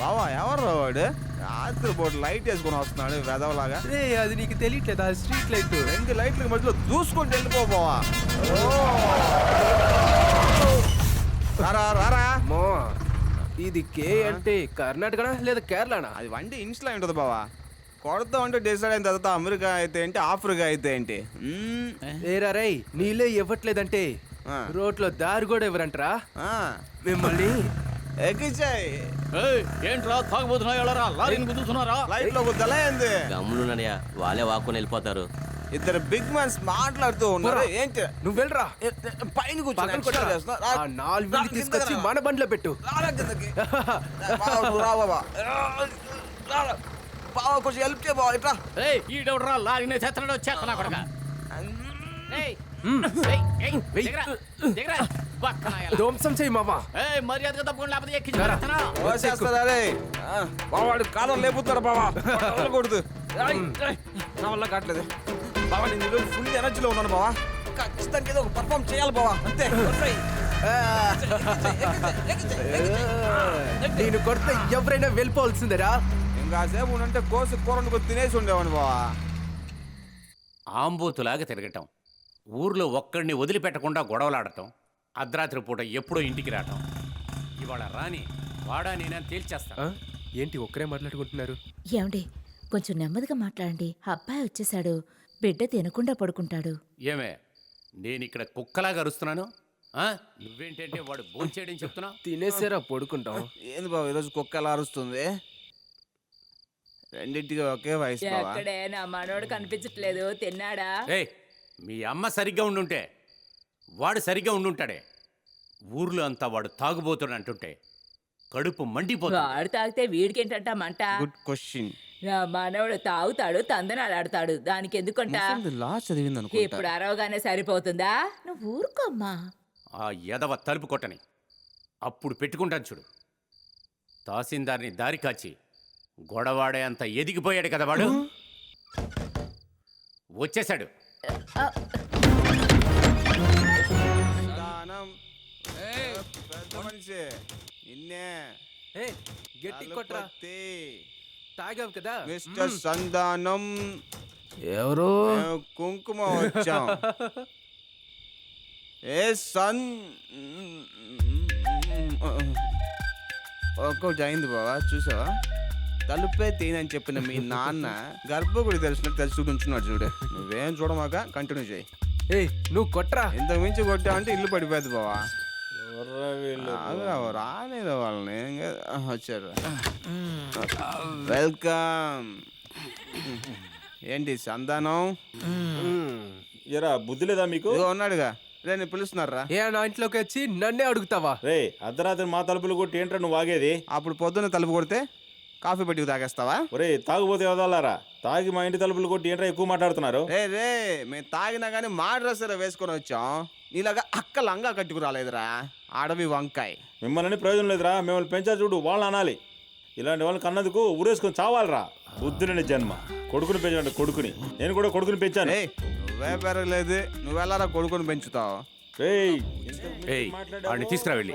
బావా ఎవరు వాడు రాత్రి పూట లైట్ వేసుకొని వస్తున్నాడు వెదవలాగా. రే అది నీకు తెలియట్లేదా? Street light. 2 లైట్ల మధ్యలో దూసుకొని వెళ్ళిపో బావా. రారా రారా. ఇది కే అంటే కర్ణాటకనా లేదా కేరళనా? అది వండి ఇన్స్టా ఉంటుంది బావా. కొడతా ఉంటే డిసైడ్ అయిన తర్వాత అమెరికా అయితే ఏంటి ఆఫ్రికా అయితే ఏంటి. ఏరా రై నీళ్ళే ఇవ్వట్లేదంటే రోడ్లో దారి కూడా ఇవ్వరంటరా మిమ్మల్ని. ఎక్కించాయి ఏంట్రా తాగబోతున్నారా? లారీని గుద్దుతున్నారా? లైట్ లో గుద్దలా ఏంది? గమ్మునున్నాయా వాళ్ళే వాక్కుని వెళ్ళిపోతారు. ఇద్దరు బిగ్ మ్యాన్స్ మాట్లాడుతూ ఉన్నారు. ఏంటి నువ్వు వెళ్ళరా పైన కూర్చొని తీసుకొచ్చి మన బండిలో పెట్టు. బావా కొంచెం హెల్ప్ చేయ బావా. ఇట్లా ఈడెవడరా లారీని చెత్తనాడు చేతనా కొడక. ధ్వంసం చెయ్యి మావా. మర్యాదగా తప్పకుండా లేకపోతే ఎక్కించేస్తానా? బావాడు కాలం లేపుతారు బావా. కొడుతు నా వల్ల కావట్లేదు బావా. నేను ఈరోజు ఫుల్ ఎనర్జీలో ఉన్నాను బావా. ఖచ్చితంగా ఏదో ఒక పర్ఫామ్ చేయాలి బావా. అంతే నేను కొడితే ఎవరైనా వెళ్ళిపోవాల్సిందేరా. ఇంకాసేపు ఉంటే కోసి కూరను తినేసి ఉండేవాడిని బావా. ఆంబోతులాగా తిరగటం, ఊర్లో ఒక్కడిని వదిలిపెట్టకుండా గొడవలాడటం, అర్ధరాత్రి పూట ఎప్పుడో ఇంటికి రావటం. ఇవాళ రాని వాడా నేనని తేల్చేస్తా. ఏంటి ఒక్కరే మాట్లాడుకుంటున్నారు? ఏమండి కొంచెం నెమ్మదిగా మాట్లాడండి. అబ్బాయి వచ్చేసాడు. బిడ్డ తినకుండా పడుకుంటాడు. ఏమే నేను ఇక్కడ కుక్కలాగా అరుస్తున్నాను? నువ్వేంటంటే వాడు భోంచేయడం చెప్తున్నా. తినేసారా పడుకుంటాం. ఏంది బాబు ఈరోజు కుక్క ఎలా అరుస్తుంది? రెండింటికి ఒకే వయసు బావా. ఎక్కడే నా మనోడు కనిపించట్లేదు. తిన్నాడా? మీ అమ్మ సరిగ్గా ఉండుంటే వాడు సరిగ్గా ఉండుంటాడే. ఊర్లో అంతా వాడు తాగుబోతుడు అంటుంటే కడుపు మండిపోతుంది. వాడు తాగితే వీడికేంటంట మంట? Good question. నా మనవడు తాగుతాడు, తందనాలాడతాడు. దానికి ఎందుకంట? లా చదివింది అనుకో. ఇప్పుడు అరవగానే సరిపోతుందా? నువ్వు ఊరుకోమ్మా. ఆ ఎదవ తలుపు కొట్టని అప్పుడు పెట్టుకుంటాను చూడు. తహసీల్దార్ని దారి కాచి గొడవాడే అంత ఎదిగిపోయాడు కదా వాడు. వచ్చేశాడు. గట్టి కొట్రా. తాగావు కదా. మిస్టర్ సంధానం. ఎవరు? కుంకుమ వచ్చాం. ఏ సన్ ఒక్కటి అయింది బావా. చూసావా? తలుపే తీనని చెప్పిన మీ నాన్న గర్భగుడి తెలిసినట్టు తెలిసి ఉంచున్నాడు చూడు. నువ్వేం చూడమాక కంటిన్యూ చేయి. నువ్వు కొట్రా. ఇంతకు మించి కొట్టావంటే ఇల్లు పడిపోద్ది బావా. రాలేదు వాళ్ళని వచ్చారు. వెల్కమ్. ఏంటి సంధానం? ఎరా బుద్ధి లేదా మీకు? ఉన్నాడుగా. రే పిలుస్తున్నారా? నా ఇంట్లోకి వచ్చి నన్నే అడుగుతావా? రే అర్ధరాత్రి మా తలుపులు కొట్టి ఏంట్రా నువ్వు ఆగేది? అప్పుడు పొద్దున్న తలుపు కొడితే కాఫీ పెట్టి తాగేస్తావా? ఒరే తాగుపోతే వదలారా. తాగి మా ఇంటి తలుపులు కొట్టి ఏంట్రా ఎక్కువ మాట్లాడుతున్నారు? రే మేము తాగినా కానీ మా డ్రెస్ వేసుకొని వచ్చాం. నీలాగా అక్క లంగా కట్టుకు రాలేదురా అడవి వంకాయ. మిమ్మల్ని ప్రయోజనం లేదురా. మిమ్మల్ని పెంచా చూడు వాళ్ళు అనాలి. ఇలాంటి వాళ్ళని కన్నందుకు ఊరేసుకొని చావాలరా. బుద్ధులని జన్మ. కొడుకుని పెంచాడు కొడుకుని. నేను కూడా కొడుకుని పెంచాను. నువ్వే పెరగలేదు, నువ్వెలారా కొడుకుని పెంచుతావు? వాడిని తీసుకురా వెళ్ళి.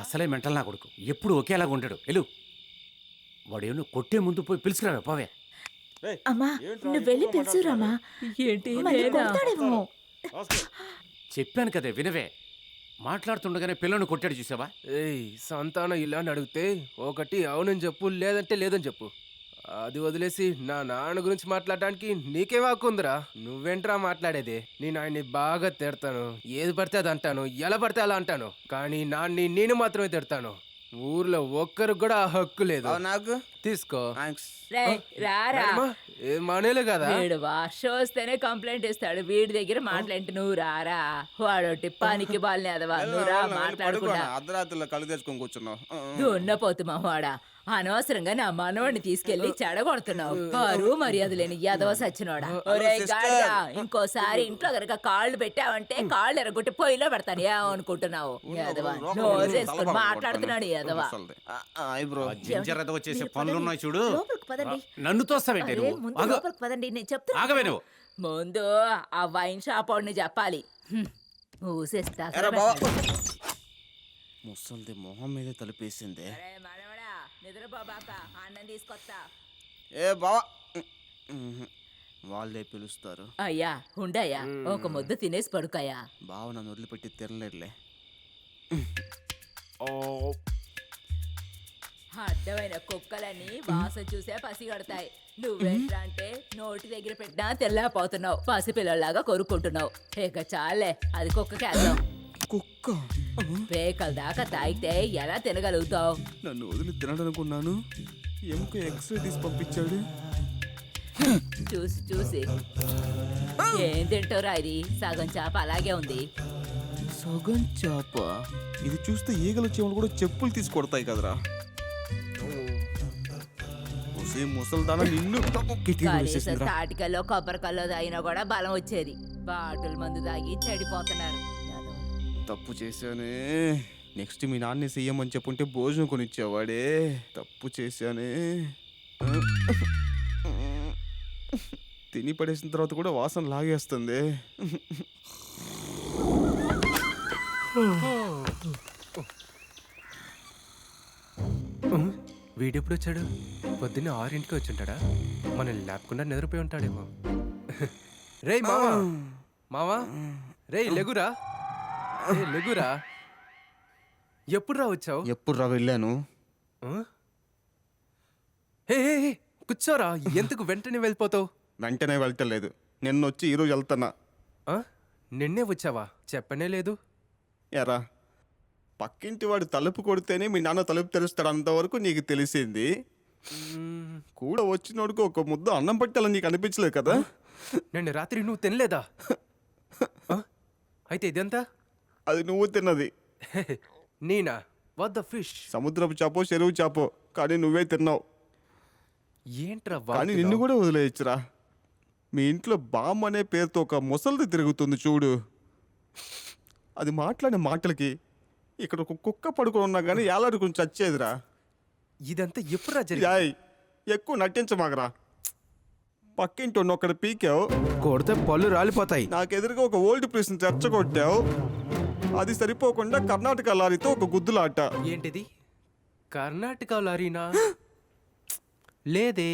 అసలే మెంటల్ నా కొడుకు ఎప్పుడు ఒకేలాగా ఉంటాడు. వెళ్ళు. వాడేమో కొట్టే ముందు పోయి పిలుచుకురావే పోవే. అమ్మా నువ్వు వెళ్ళి పిలుచురామా. ఏంటి చెప్పాను కదా వినవే. మాట్లాడుతుండగానే పిల్లని కొట్టాడు చూసావా? సంతానం ఇలా అని అడిగితే ఒకటి అవునని చెప్పు, లేదంటే లేదని చెప్పు. అది వదిలేసి నా నాన్న గురించి మాట్లాడడానికి నీకే వాక్కుందిరా. నువ్వేంట్రా మాట్లాడేది? నేను ఆయన్ని బాగా తిడతాను. ఏది పడితే అది అంటాను, ఎలా పడితే అలా అంటాను. కానీ నాన్ని నేను మాత్రమే తిడతాను. ఊర్లో ఒక్కరికి కూడా ఆ హక్కు లేదు. నాకు తీసుకో. రారా. మనలే కదా. వీడు వర్షం వస్తేనే కంప్లైంట్ ఇస్తాడు. వీడి దగ్గర మాట్లాంటి నువ్వు రారా. వాడు టిప్పానికి బాల్ని అదవా. నువ్వు రా మాట్లాడుకున్నా. అర్ధరాత్రిలో కళ్ళు తెచ్చుకొని కూర్చున్నావు. దున్నపోతుమా వాడా. అనవసరంగా నా మనవాడిని తీసుకెళ్లి చెడగొడుతున్నావు. పరువు మర్యాద లేని యాదవ సచ్చినోడా. ఇంకోసారి ఇంట్లో గనక కాళ్ళు పెట్టావంటే కాళ్ళు ఎరగొట్టి పొయ్యిలో పెడతాను. ఏమనుకుంటున్నావు? యాదవ నోరు చేసుకుని మాట్లాడుతున్నాడు. యాదవ చేసే పనులున్నాయి చూడు. పదండి. నన్ను తోస్తావేంటి నువ్వు? పదండి నేను చెప్తాను. ఆగవే నువ్వు. ముందు ఆ వైన్ షాప్ వాడిని చెప్పాలి. ఊసేస్తా. ముసల్ది మొహం మీద తలుపేసింది. మనవడా నిద్రపోబాక అన్నం తీసుకొస్తా. ఏ బావా వాళ్ళే పిలుస్తారు. అయ్యా ఉండయ్యా, ఒక ముద్ద తినేసి పడుకయ్యా. బావ నన్ను వదిలిపెట్టి తినలేరులే. అడ్డమైన కుక్కలన్నీ వాసన చూసే పసిగడతాయి. నువ్వేంట్రా అంటే నోటి దగ్గర పెట్టినా తెల్లాపోతున్నావు, పసిపిల్లలాగా కొరుక్కుంటున్నావు. ఇక చాలే, అది కుక్కకేద్దాం. కుక్క పేకల దాకా తాగితే ఎలా తినగలుగుతావు? నన్ను వదిలి తినడనుకున్నాను, ఎముక ఎక్స్రే తీసి పంపించాడు. చూసి చూసి ఏం తింటావురా? ఇది సగం చేప అలాగే ఉంది. సగం చేప. ఇది చూస్తే ఈగల చెవులు కూడా చెప్పులు తీసి కొడతాయి కదరా. ముసల్దాన నిన్ను కనీసం తాటికల్లో కొబ్బరికల్లో తాగినా కూడా బలం వచ్చేది. బాటిల్ మందు తాగి చెడిపోతున్నారు. తప్పు చేశానే. నెక్స్ట్ మీ నాన్నే సీఎం అని చెప్పుంటే భోజనం కొనిచ్చేవాడే. తప్పు చేశానే. తిని పడేసిన తర్వాత కూడా వాసన లాగేస్తుంది. వీడెప్పుడు వచ్చాడు? పొద్దున్నే 6ంటికి వచ్చి ఉంటాడా? మనల్ని లేపకుండా నిద్రపోయి ఉంటాడేమో. రే మావా, మావా, రే లెగురా, రే లెగురా. ఎప్పుడు రా వచ్చావు? ఎప్పుడు రా వెళ్ళాను? హే హే హే, కూర్చోరా. ఎందుకు వెంటనే వెళ్ళిపోతావు? వెంటనే వెళ్తలేదు, నిన్న వచ్చి ఈరోజు వెళ్తున్నా. నిన్నే వచ్చావా? చెప్పనే లేదు. ఎరా, పక్కింటి వాడు తలుపు కొడితేనే మీ నాన్న తలుపు తెరుస్తాడు, అంతవరకు నీకు తెలిసింది. కూడా వచ్చినోడుకు ఒక ముద్ద అన్నం పట్టాలని నీకు అనిపించలేదు కదా? నిన్న రాత్రి నువ్వు తినలేదా? అయితే ఇదంతా అది నువ్వు తిన్నది. నేనా? What the fish? సముద్రపు చేపో చెరువు చేపో, కానీ నువ్వే తిన్నావు. ఏంట్రా కానీ నిన్ను కూడా వదిలేయచ్చురా. మీ ఇంట్లో బామ్ అనే పేరుతో ఒక ముసలిది తిరుగుతుంది చూడు. అది మాట్లాడే మాటలకి ఇక్కడ ఒక కుక్క పడుకొని ఉన్నా కానీ ఏలాడుకుని చచ్చేదిరా. ఇదంతా ఎప్పుడురా జరిగింది? యాయ్, ఎక్కువ నటించమాగరా. పక్కింటి ఒక్కడ పీకావు, కొడితే పళ్ళు రాలిపోతాయి. నాకెదురుగా ఒక ఓల్డ్ ప్లేస్ని తెరచగొట్టావు. అది సరిపోకుండా కర్ణాటక లారీతో ఒక గుద్దులాట. ఏంటిది? కర్ణాటక లారీనా? లేదే.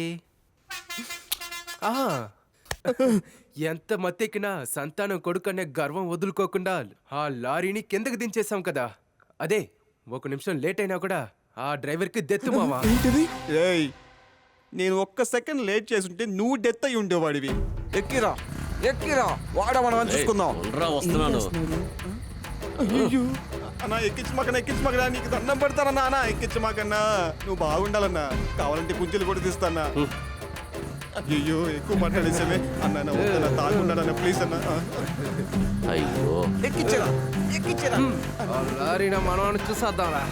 ఎంత మత్తెక్కినా సంతానం కొడుకనే గర్వం వదులుకోకుండా ఆ లారీని కిందకి దించేసాం కదా. అదే 1 నిమిషం లేట్ అయినా కూడా ఆ డ్రైవర్కి డెత్ మావా. ఏంటిది? ఏయ్, నేను 1 సెకండ్ లేట్ చేసుంటే నువ్వు డెత్ అయి ఉండేవాడివి. ఎక్కిరా ఎక్కిరా, వాడమని చూసుకుందాం. వస్తున్నాను. అన్నా ఎక్కించమాకన్నా, నీకు దండం పెడతానన్నా. అన్నా ఎక్కించమాకన్నా, నువ్వు బాగుండాలన్నా. కావాలంటే కుంచెలు కూడా తీస్తానా. అయ్యో, ఎక్కువ మాట్లాడేసామే అన్న. వద్దన్నా, తాగుండాలన్నా ప్లీజ్ అన్నా. అయ్యో, ఎక్కించరా ఎక్కించరా. లారీని మనవాడిని చూసేద్దాంరా.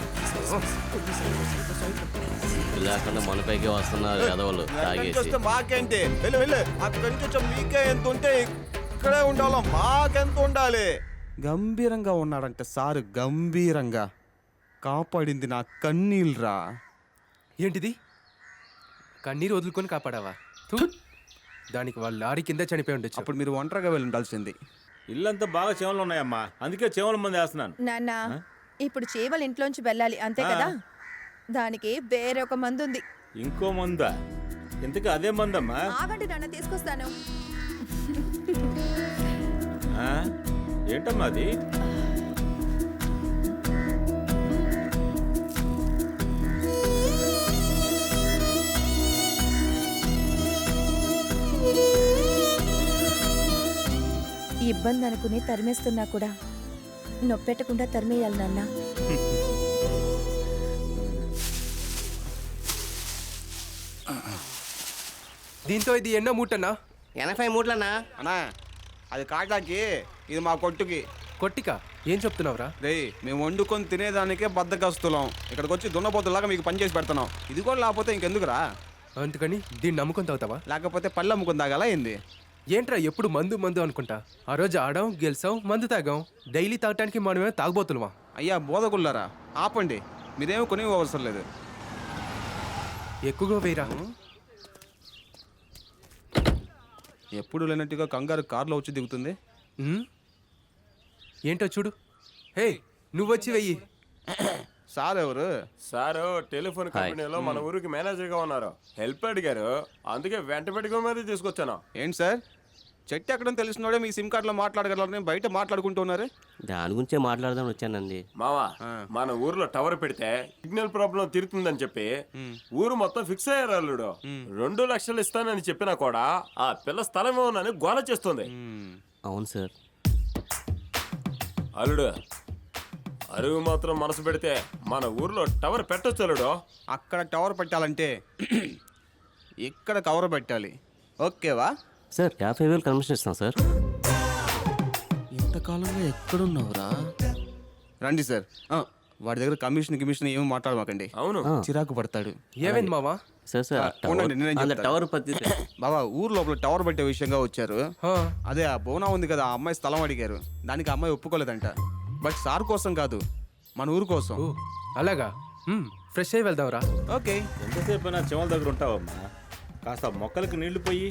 లేకుండా మనపైకి వస్తున్నారు ఎదవలు తాగేసి. మాకేంటి? వెళ్ళు, అక్కడి నుంచి వచ్చా. మీకే ఎంత ఉంటే ఇక్కడే ఉండాలా, మాకెంత ఉండాలి. గంభీరంగా ఉన్నాడంటే సారు, గంభీరంగా. కాపాడింది నా కన్నీళ్ళరా. ఏంటిది? కన్నీరు వదులుకొని కాపాడావా? థు. దానికి వాళ్ళ లారీ కింద చనిపోయి ఉండొచ్చు. అప్పుడు మీరు ఒంటరిగా వెళ్ళి ఉండాల్సింది. ఇల్లంతా బాగా చేమలు ఉన్నాయమ్మా, అందుకే చేమల మంది వేస్తున్నాను. నాన్న, ఇప్పుడు చీమలు ఇంట్లోంచి వెళ్ళాలి అంతే కదా? దానికి వేరే ఒక మందు ఉంది. ఇంకో మందా? ఇంతకీ అదే మందమ్మా? ఆగండి నాన్న, తీసుకొస్తాను. ఏంటమ్మా అది? ఇబ్బంది అనుకుని తరిమేస్తున్నా కూడా నొప్పెట్టకుండా తరిమేయాలి నాన్న. దీంతో ఇది ఎన్నో మూటనా? 80 మూట్లన్నా. అన్నా, అది కాటాకి, ఇది మా కొట్టుకి. కొట్టిక ఏం చెప్తున్నావురా? రే, మేము వండుకొని తినేదానికే బద్దకస్తులం. ఇక్కడికి వచ్చి దున్నపోతులాగా మీకు పని చేసి పెడుతున్నాం. ఇది కూడా లేకపోతే ఇంకెందుకురా? అందుకని దీన్ని నమ్ముకొని తాగుతావా? లేకపోతే పళ్ళు అమ్ముకుని తాగాలా ఏంది? ఏంట్రా ఎప్పుడు మందు మందు అనుకుంటా? ఆ రోజు ఆడాం, గెలిచాం, మందు తాగాం. డైలీ తాగటానికి మనమే తాగబోతున్నావా? అయ్యా బోధకుల్లారా, ఆపండి. మీరేమో కొని అవసరం లేదు. ఎక్కువగా వేయరా. ఎప్పుడు లేనట్టుగా కంగారు కార్లో వచ్చి దిగుతుంది. ఏంటో చూడు. హే, నువ్వొచ్చి వెయ్యి. సార్ ఎవరు? సారు టెలిఫోన్ కంపెనీలో మన ఊరికి మేనేజర్ గా ఉన్నారు. హెల్ప్ అడిగారు, అందుకే వెంట పెట్టుకోమని తీసుకొచ్చాను. ఏంటి సార్, చెట్టు ఎక్కడం తెలిసినోడే మీ సిమ్ కార్డులో మాట్లాడగలరని బయట మాట్లాడుకుంటున్నారు. దాని గురించే మాట్లాడదాం వచ్చానండి. మావా, మన ఊర్లో టవర్ పెడితే సిగ్నల్ ప్రాబ్లం తీరుతుందని చెప్పి ఊరు మొత్తం ఫిక్స్ అయ్యారు అల్లుడు. 2 లక్షలు ఇస్తానని చెప్పినా కూడా ఆ పిల్ల స్థలం ఇవ్వనని గోల చేస్తుంది. అవును సార్. అల్లుడు, అరువు మాత్రం మనసు పెడితే మన ఊర్లో టవర్ పెట్టొచ్చు అల్లుడు. అక్కడ టవర్ పెట్టాలంటే ఇక్కడ కవర్ పెట్టాలి. ఓకేవా సార్ 50,000 కమిషన్ ఇస్తాం సార్. ఇంతకాలంగా ఎక్కడున్నావురా? రండి సార్. వాడి దగ్గర కమిషన్ ఏమి మాట్లాడమాకండి. అవును, చిరాకు పడతాడు. ఏమైంది మావా? సార్ సార్ ఉండండి, నేనేం చెప్తాను. టవర్ పత్తి బాబా ఊరు లోపల టవర్ పెట్టే విషయంగా వచ్చారు. హా, అదే ఆ బోనా ఉంది కదా, ఆ అమ్మాయి స్థలం అడిగారు. దానికి ఆ అమ్మాయి ఒప్పుకోలేదంట. బట్ సార్ కోసం కాదు, మన ఊరు కోసం. ఓ, అలాగా. ఫ్రెష్ అయ్యి వెళ్దాంరా. ఓకే. ఎంతసేపు అయినా చెమల దగ్గర ఉంటావమ్మా, కాస్త మొక్కలకి నీళ్లు పోయి.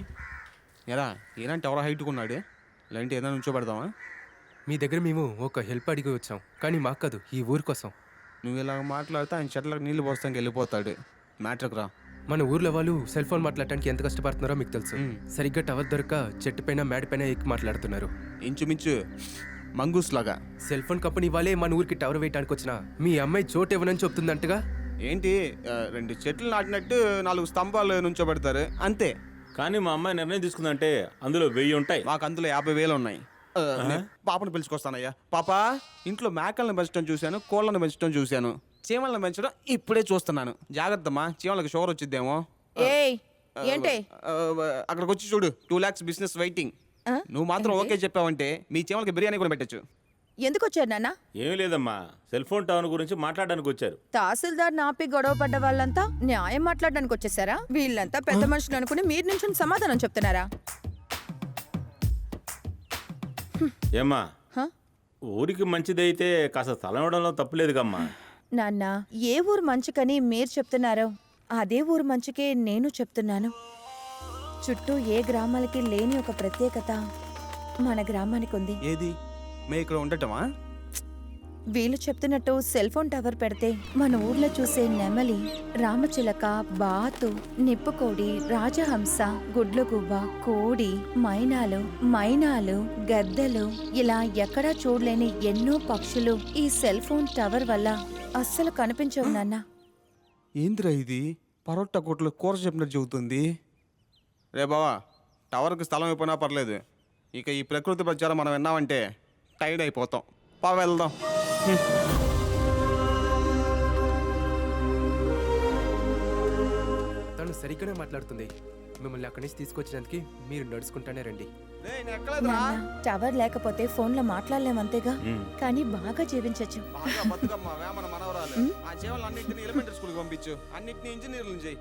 ఎరా ఏనంటే ఎవరో హైట్గా ఉన్నాడు, ఇలాంటి ఏదైనా నుంచో పెడదామా? మీ దగ్గర మేము ఒక హెల్ప్ అడిగి వచ్చాం, కానీ మాకు కాదు, ఈ ఊరి కోసం. నువ్వు ఇలా మాట్లాడితే ఆయన చెట్లకు నీళ్లు పోస్తానికి వెళ్ళిపోతాడు. మ్యాటర్కి రా. మన ఊర్లో వాళ్ళు సెల్ ఫోన్ మాట్లాడటానికి ఎంత కష్టపడుతున్నారో మీకు తెలుసు. సరిగ్గా టవర్ దొరక చెట్టు పైన మేడ పైన ఎక్కి మాట్లాడుతున్నారు. ఇంచుమించు మంగూస్ లాగా. సెల్ ఫోన్ కంపెనీ వాళ్ళే మన ఊరికి టవర్ వేయడానికి వచ్చిన మీ అమ్మాయి చోటు ఇవ్వనని చెప్తుందంటగా. ఏంటి 2 చెట్లు నాటినట్టు 4 స్తంభాలు నుంచో పెడతారు అంతే. కానీ మా అమ్మాయి నిర్ణయం తీసుకుందంటే అందులో 1000 ఉంటాయి. మాకు అందులో 50,000 ఉన్నాయి. నేను పాపను పిలుచుకొస్తానయ్యా. పాప, ఇంట్లో మేకలను పెంచడం చూశాను, కోళ్ళను పెంచడం చూశాను, చీమలను పెంచడం ఇప్పుడే చూస్తున్నాను. జాగ్రత్తమ్మా, చీమలకు షోర్ వచ్చిద్దేమో. ఏయ్ ఏంటే? అక్కడికి వచ్చి చూడు, 2 lakhs బిజినెస్ వెయిటింగ్. నువ్వు మాత్రం ఓకే చెప్పావంటే మీ చీమలకి బిర్యానీ కూడా పెట్టచ్చు. ఎందుకు వచ్చారు నాన్న? ఏమీ లేదమ్మా, సెల్ ఫోన్ టవర్ గురించి మాట్లాడడానికి వచ్చారు. తహసీల్దార్ నాపి గొడవ పడ్డ వాళ్ళంతా న్యాయం మాట్లాడడానికి వచ్చేసారా? వీళ్ళంతా పెద్ద మనుషులు అనుకుని మీరు నుంచి సమాధానం చెప్తున్నారా? ఏమ్మా, హ? ఊరికి మంచిదైతే కాస్త స్థలం ఇవ్వడంలో తప్పులేదు కమ్మా. నాన్న, ఏ ఊరు మంచికని మీరు చెప్తున్నారో అదే ఊరు మంచికే నేను చెప్తున్నాను. చుట్టూ ఏ గ్రామాలకి లేని ఒక ప్రత్యేకత మన గ్రామానికి ఉంది. ఏది? మే ఇక్కడ ఉండటమా? వీళ్ళు చెప్తున్నట్టు సెల్ ఫోన్ టవర్ పెడితే మన ఊర్లో చూసే నెమలి, రామచిలక, బాతు, నిప్పుకోడి, రాజహంస, గుడ్లగువ్వ, కోడి, మైనాలు, గద్దలు, ఇలా ఎక్కడా చూడలేని ఎన్నో పక్షులు ఈ సెల్ ఫోన్ టవర్ వల్ల అస్సలు కనిపించవు నాన్న. ఏందిరా ఇది? పరోటా కొట్లు కూర చెప్పినట్టు చెబుతుంది. రే బావా, టవర్కి స్థలం అయిపోయినా పర్లేదు, ఇక ఈ ప్రకృతి ప్రచారం మనం విన్నామంటే టైర్డ్ అయిపోతాం. వెళ్దాం. తను సరిగ్గానే మాట్లాడుతుంది. మిమ్మల్ని అక్కడి నుంచి తీసుకొచ్చినందుకు మీరు నడుచుకుంటానే రండి. నాన్న, టవర్ లేకపోతే ఫోన్ లో మాట్లాడలేమంతేగా, కానీ బాగా జీవించచ్చు. బాగా బతుకమ్మ వేమన మనవరాలు. ఆ జీవాలు అన్నింటినీ ఎలిమెంటరీ స్కూల్కి పంపించు, అన్నింటినీ ఇంజనీర్లు చేయి.